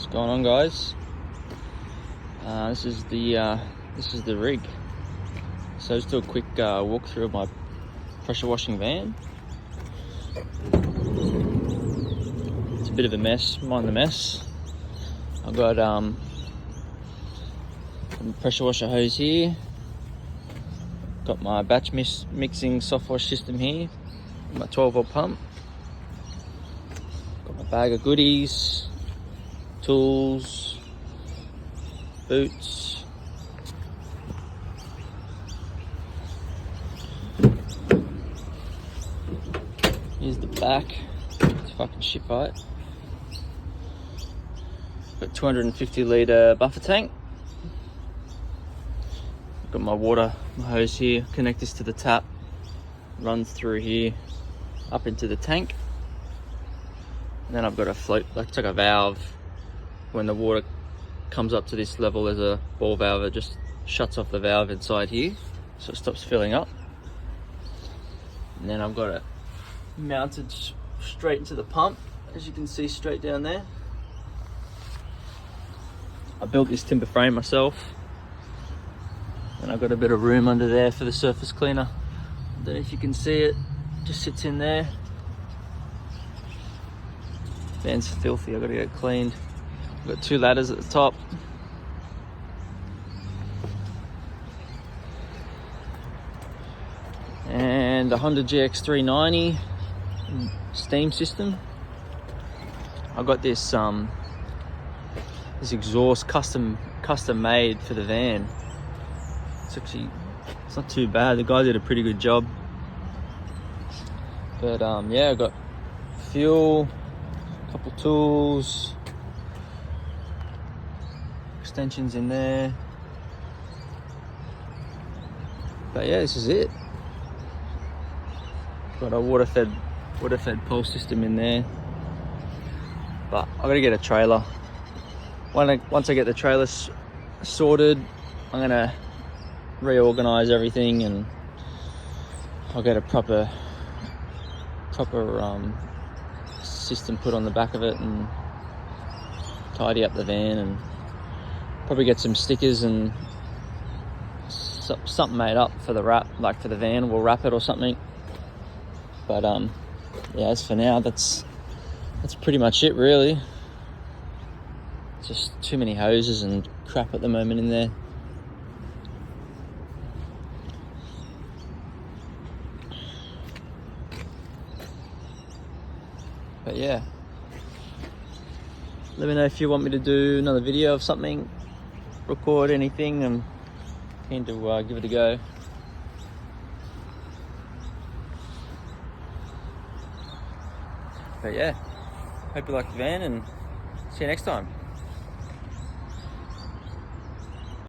What's going on, guys? This is the rig. So let's do a quick walkthrough of my pressure washing van. It's a bit of a mess. Mind the mess. I've got some pressure washer hose here. Got my batch mixing soft wash system here. My 12-volt pump. Got my bag of goodies, tools, boots. Here's the back. It's fucking shit right. Got 250 litre buffer tank. Got my water, my hose here. Connect this to the tap. Runs through here, up into the tank. And then I've got a float, like it's like a valve. When the water comes up to this level, there's a ball valve that just shuts off the valve inside here, so it stops filling up. And then I've got it mounted straight into the pump, as you can see straight down there. I built this timber frame myself, and I've got a bit of room under there for the surface cleaner. I don't know if you can see it, just sits in there. Van's filthy, I've got to get it cleaned. I've got 2 ladders at the top. And a Honda GX390 steam system. I got this this exhaust custom made for the van. It's not too bad. The guy did a pretty good job. But yeah, I got fuel, a couple tools, extensions in there. But yeah, this is it. Got a water fed pole system in there. But I gotta get a trailer. Once I get the trailer sorted, I'm gonna reorganize everything, and I'll get a proper system put on the back of it and tidy up the van, and probably get some stickers and something made up for the wrap, like for the van. We'll wrap it or something. But yeah, as for now, that's pretty much it, really. Just too many hoses and crap at the moment in there. But yeah, let me know if you want me to do another video of something, record anything. I'm keen to give it a go. But yeah, hope you like the van, and see you next time.